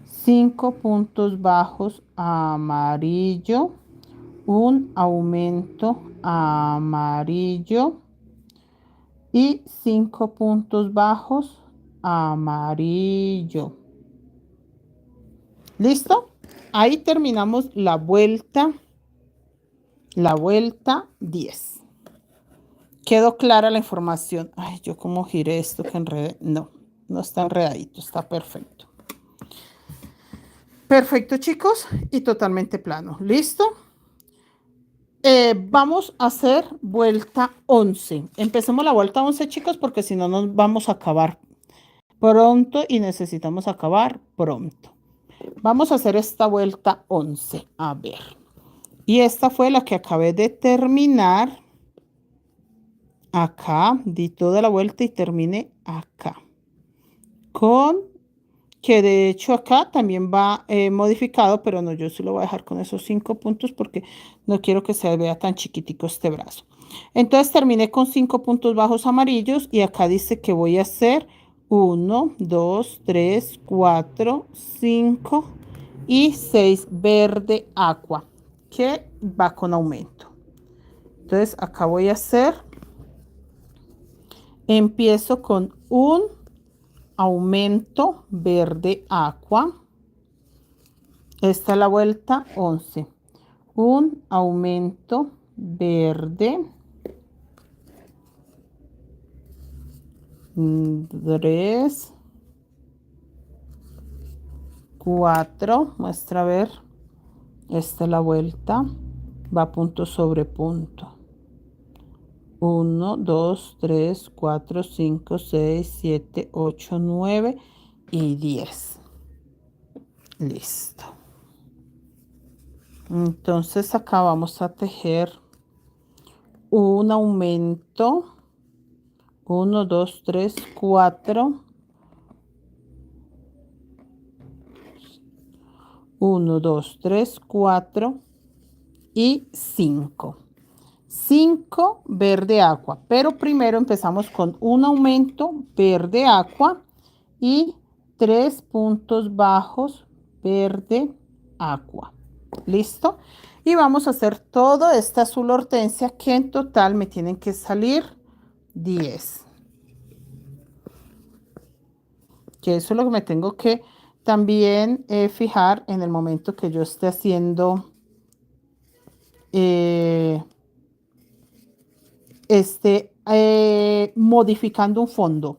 5 puntos bajos amarillo, un aumento amarillo y 5 puntos bajos amarillo. ¿Listo? Ahí terminamos la vuelta 10. ¿Quedó clara la información? Ay, yo como giré esto que enredé. No, no está enredadito, está perfecto. Perfecto, chicos, y totalmente plano. ¿Listo? Vamos a hacer vuelta 11. Empecemos la vuelta 11, chicos, porque si no nos vamos a acabar pronto y necesitamos acabar pronto. Vamos a hacer esta vuelta 11. A ver. Y esta fue la que acabé de terminar. Acá, di toda la vuelta y terminé acá. Con que de hecho acá también va modificado, pero no, yo sí lo voy a dejar con esos 5 puntos porque no quiero que se vea tan chiquitico este brazo. Entonces terminé con 5 puntos bajos amarillos y acá dice que voy a hacer 1, 2, 3, 4, 5 y 6 verde aqua, que va con aumento. Entonces acá voy a hacer, empiezo con un aumento verde aqua. Esta es la vuelta 11. Un aumento verde. 3, 4. Muestra a ver. Esta es la vuelta. Va punto sobre punto. 1, 2, 3, 4, 5, 6, 7, 8, 9 y 10. Listo. Entonces acá vamos a tejer un aumento. 1, 2, 3, 4. 1, 2, 3, 4 y 5. 5 verde agua, pero primero empezamos con un aumento verde agua y 3 puntos bajos verde agua. ¿Listo? Y vamos a hacer todo este azul hortensia, que en total me tienen que salir 10. Que eso es lo que me tengo que también fijar en el momento que yo esté haciendo eh, modificando un fondo,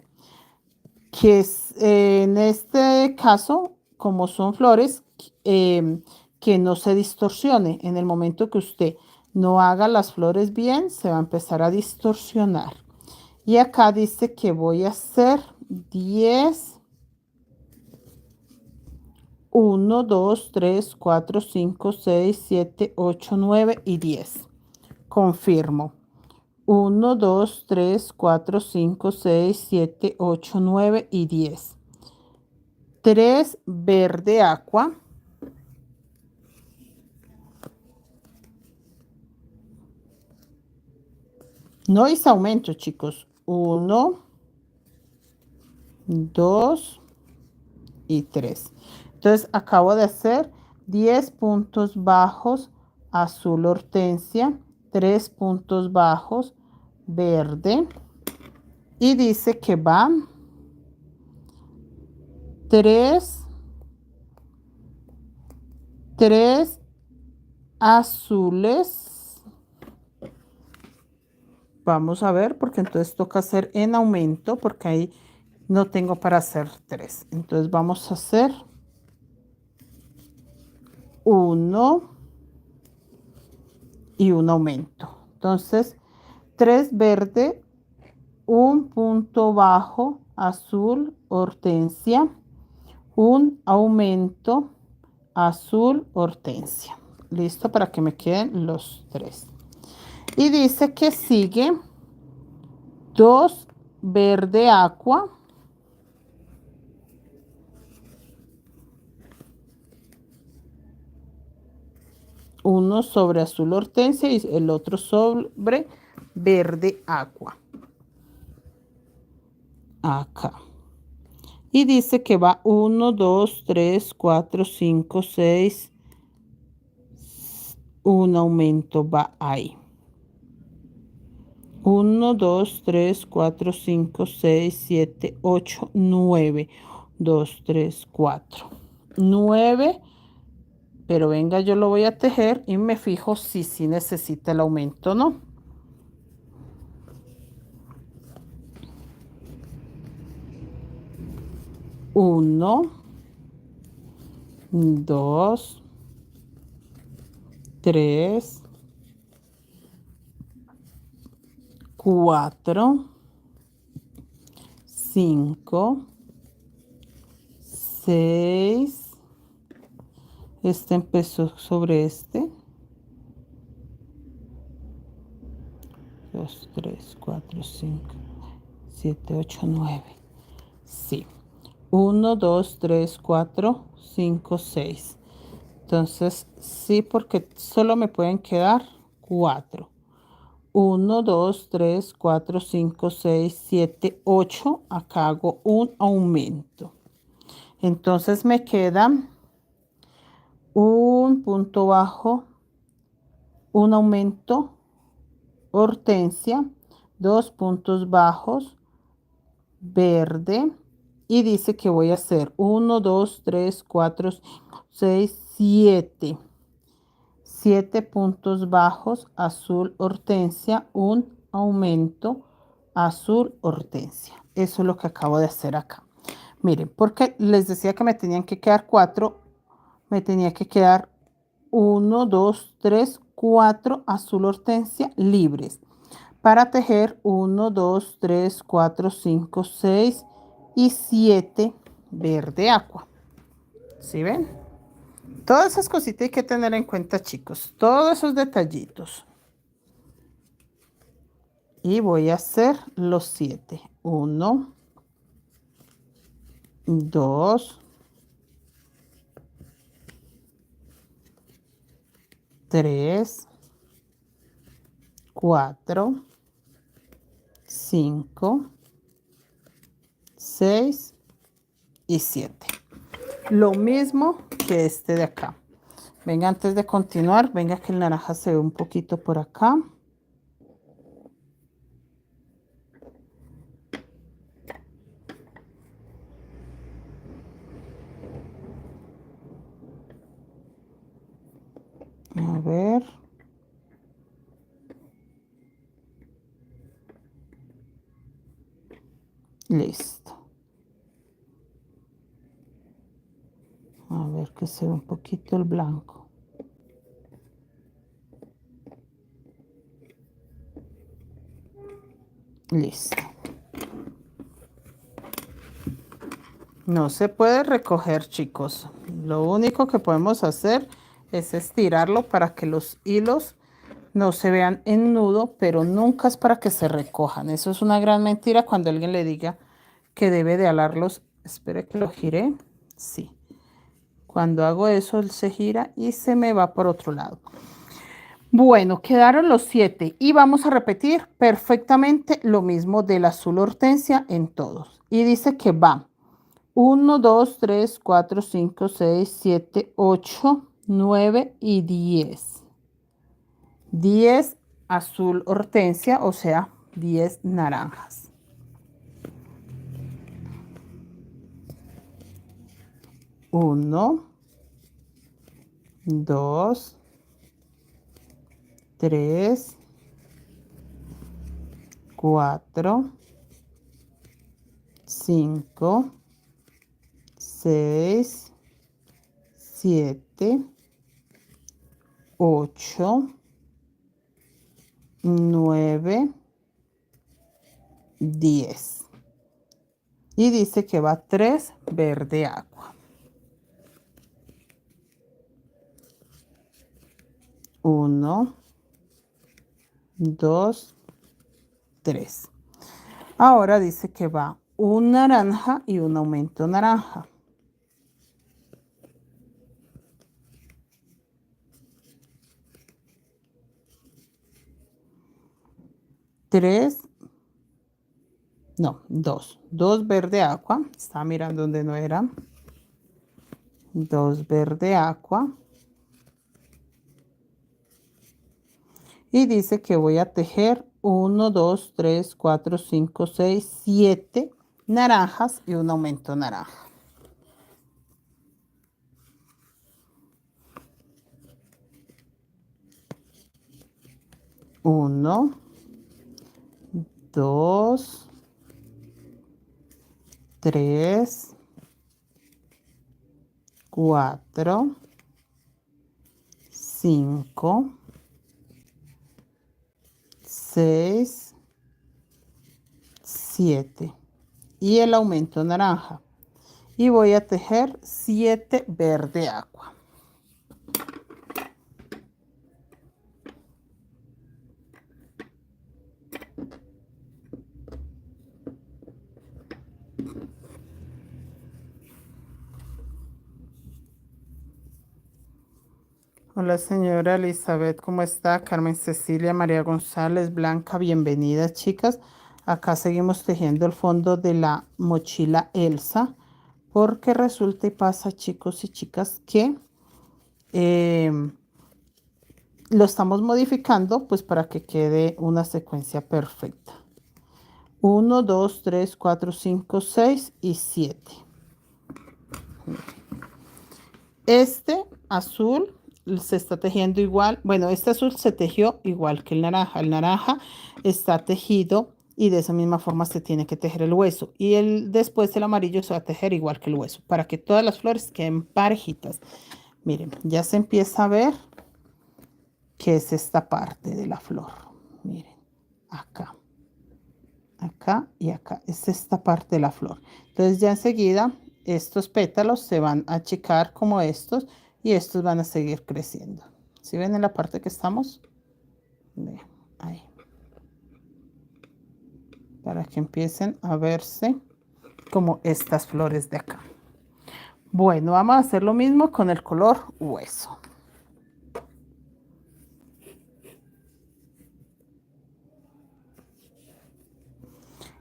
que es en este caso, como son flores, que no se distorsione. En el momento que usted no haga las flores bien, se va a empezar a distorsionar. Y acá dice que voy a hacer 10, 1, 2, 3, 4, 5, 6, 7, 8, 9 y 10. Confirmo. 1, 2, 3, 4, 5, 6, 7, 8, 9 y 10. 3 verde aqua. No hice aumento, chicos. 1, 2 y 3. Entonces acabo de hacer 10 puntos bajos azul hortensia, 3 puntos bajos verde, y dice que van 3 azules. Vamos a ver, porque entonces toca hacer en aumento, porque ahí no tengo para hacer 3. Entonces vamos a hacer 1 y un aumento. Entonces 3 verde, un punto bajo azul hortensia, un aumento azul hortensia. Listo, para que me queden los 3. Y dice que sigue 2 verde aqua, uno sobre azul hortensia y el otro sobre verde aqua. Acá. Y dice que va 1, 2, 3, 4, 5, 6. Un aumento va ahí. 1, 2, 3, 4, 5, 6, 7, 8, 9. 2, 3, 4. 9. Pero venga, yo lo voy a tejer y me fijo si sí necesita el aumento o no. 1, 2, 3, 4, 5, 6. Este empezó sobre este. 2, 3, 4, 5, 7, 8, 9. Sí. 1, 2, 3, 4, 5, 6. Entonces, sí, porque solo me pueden quedar 4. 1, 2, 3, 4, 5, 6, 7, 8. Acá hago un aumento. Entonces me queda un punto bajo, un aumento hortensia, 2 puntos bajos verde, y dice que voy a hacer 1, 2, 3, 4, 5, 6, 7. 7 puntos bajos azul hortensia, un aumento azul hortensia. Eso es lo que acabo de hacer acá. Miren, porque les decía que me tenían que quedar 4, me tenía que quedar 1, 2, 3, 4 azul hortensia libres. Para tejer 1, 2, 3, 4, 5, 6 y 7 verde aqua. ¿Sí ven? Todas esas cositas hay que tener en cuenta, chicos. Todos esos detallitos. Y voy a hacer los 7. 1, 2, 3, 4, 5, 6 y 7. Lo mismo que este de acá. Venga, antes de continuar, venga que el naranja se ve un poquito por acá. A ver. Listo. A ver que se ve un poquito el blanco. Listo. No se puede recoger, chicos. Lo único que podemos hacer es estirarlo para que los hilos no se vean en nudo, pero nunca es para que se recojan. Eso es una gran mentira cuando alguien le diga que debe de alarlos. Espere que lo gire. Sí. Cuando hago eso, él se gira y se me va por otro lado. Bueno, quedaron los 7 y vamos a repetir perfectamente lo mismo del azul hortensia en todos. Y dice que va 1, 2, 3, 4, 5, 6, 7, 8, 9 y 10. 10 azul hortensia, o sea, 10 naranjas. 1, 2, 3, 4, 5, 6, 7, 8, 9, 10. Y dice que va 3 verde agua. 1, 2, 3. Ahora dice que va un naranja y un aumento naranja. 3, no, 2. 2 verde agua. Estaba mirando donde no era. 2 verde agua. Y dice que voy a tejer 1, 2, 3, 4, 5, 6, 7 naranjas y un aumento naranja. 1, 2, 3, 4, 5, 6, 7 y el aumento naranja. Y voy a tejer 7 verde agua. Hola señora Elizabeth, ¿cómo está? Carmen Cecilia, María González, Blanca, bienvenidas chicas. Acá seguimos tejiendo el fondo de la mochila Elsa, porque resulta y pasa, chicos y chicas, que lo estamos modificando pues para que quede una secuencia perfecta. 1, 2, 3, 4, 5, 6 y 7. Este azul se está tejiendo igual. Bueno, este azul se tejió igual que el naranja. El naranja está tejido y de esa misma forma se tiene que tejer el hueso. Y después el amarillo se va a tejer igual que el hueso para que todas las flores queden parejitas. Miren, ya se empieza a ver qué es esta parte de la flor. Miren, acá. Acá y acá. Es esta parte de la flor. Entonces ya enseguida estos pétalos se van a achicar como estos y estos van a seguir creciendo. ¿Sí ven en la parte que estamos? Vean, ahí. Para que empiecen a verse como estas flores de acá. Bueno, vamos a hacer lo mismo con el color hueso.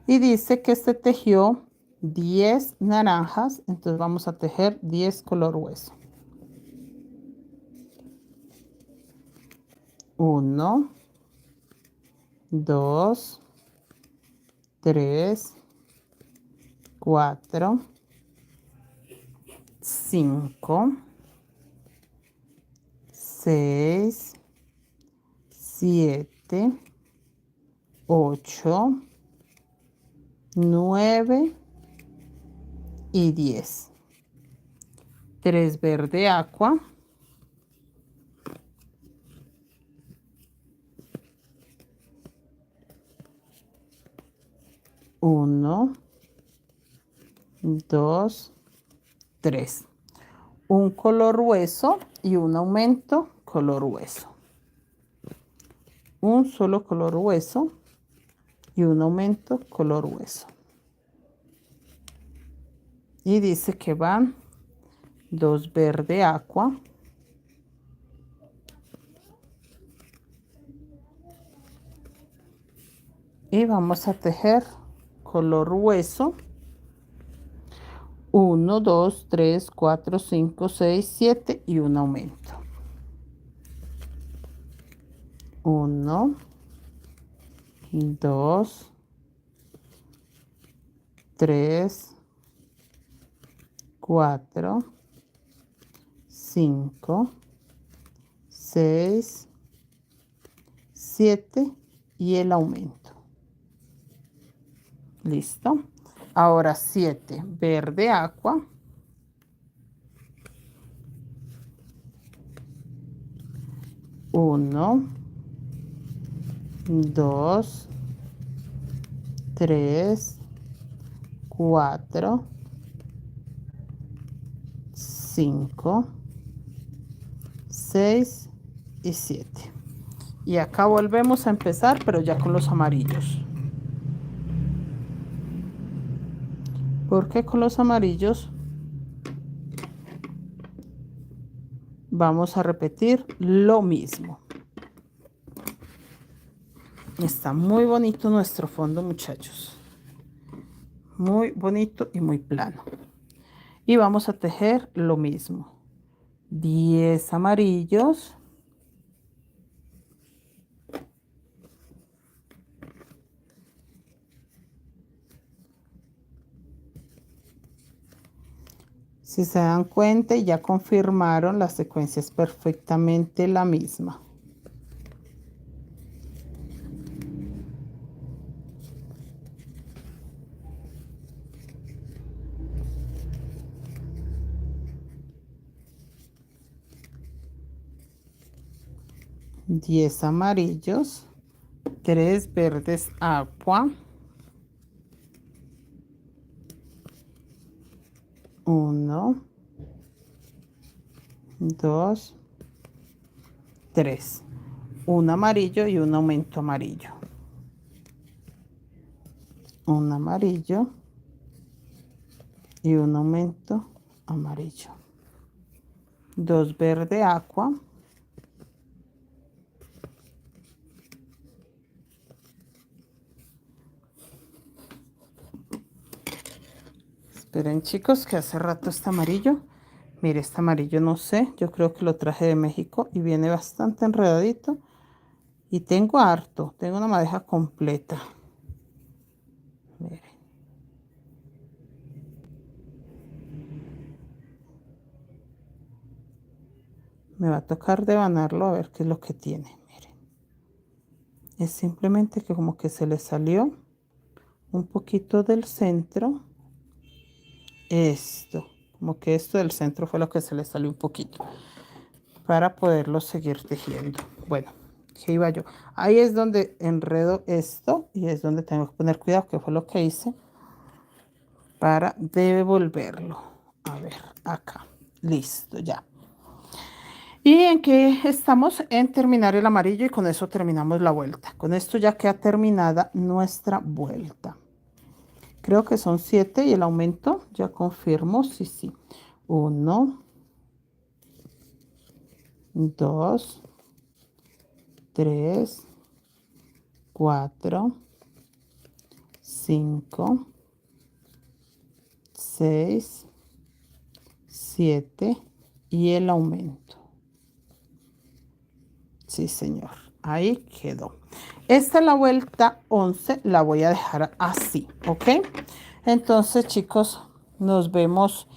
Y dice que se tejió 10 naranjas, entonces vamos a tejer 10 color hueso. 1, 2, 3, 4, 5, 6, 7, 8, 9 y 10. 3 verde aqua. 1, 2, 3. Un color hueso y un aumento color hueso. Un solo color hueso y un aumento color hueso. Y dice que van 2 verde aqua, y vamos a tejer color hueso 1, 2, 3, 4, 5, 6, 7 y un aumento. 1, 2, 3, 4, 5, 6, 7 y el aumento. Listo. Ahora 7 verde aqua. 1, 2, 3, 4, 5, 6 y 7. Y acá volvemos a empezar, pero ya con los amarillos. Porque con los amarillos vamos a repetir lo mismo. Está muy bonito nuestro fondo, muchachos. Muy bonito y muy plano. Y vamos a tejer lo mismo. 10 amarillos. 'Si se dan cuenta, ya confirmaron, la secuencia es perfectamente la misma. Diez amarillos, 3 verdes agua, 1, 2, 3. Un amarillo y un aumento amarillo. Un amarillo y un aumento amarillo. 2 verde aqua. Esperen, chicos, que hace rato está amarillo. Mire, este amarillo no sé, yo creo que lo traje de México y viene bastante enredadito. Y tengo harto, tengo una madeja completa. Miren. Me va a tocar devanarlo a ver qué es lo que tiene. Miren. Es simplemente que como que se le salió un poquito del centro. Esto, como que esto del centro fue lo que se le salió un poquito. Para poderlo seguir tejiendo. Bueno, ¿qué iba yo? Ahí es donde enredo esto y es donde tengo que poner cuidado, que fue lo que hice para devolverlo. A ver, acá. Listo, ya. Y en que estamos en terminar el amarillo y con eso terminamos la vuelta. Con esto ya queda terminada nuestra vuelta. Creo que son 7 y el aumento ya confirmo, sí, sí. 1, 2, 3, 4, 5, 6, 7 y el aumento. Sí, señor. Ahí quedó. Esta es la vuelta 11. La voy a dejar así, ¿ok? Entonces, chicos, nos vemos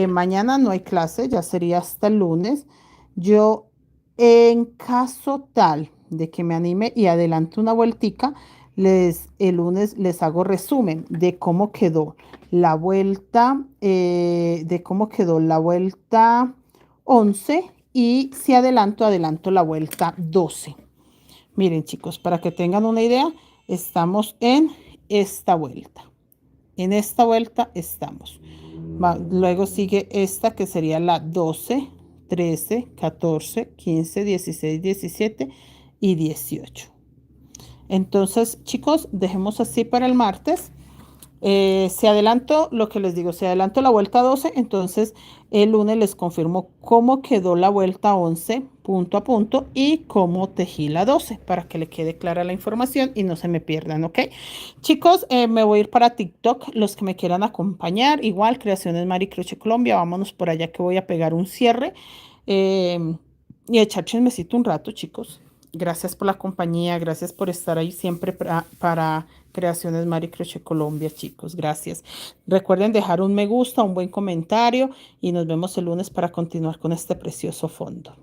mañana. No hay clase, ya sería hasta el lunes. Yo, en caso tal de que me anime y adelante una vueltica, el lunes les hago resumen de cómo quedó la vuelta, de cómo quedó la vuelta 11 y si adelanto la vuelta 12. Miren, chicos, para que tengan una idea, estamos en esta vuelta. En esta vuelta estamos. Luego sigue esta que sería la 12, 13, 14, 15, 16, 17 y 18. Entonces, chicos, dejemos así para el martes. Si adelanto, lo que les digo, si adelanto la vuelta 12, entonces el lunes les confirmo cómo quedó la vuelta 11 punto a punto y cómo tejí la 12 para que le quede clara la información y no se me pierdan, ¿ok? Chicos, me voy a ir para TikTok, los que me quieran acompañar, igual Creaciones Mari Crochet Colombia, vámonos por allá que voy a pegar un cierre y echar chismecito un rato, chicos. Gracias por la compañía, gracias por estar ahí siempre para Creaciones Mari Crochet Colombia, chicos. Gracias. Recuerden dejar un me gusta, un buen comentario y nos vemos el lunes para continuar con este precioso fondo.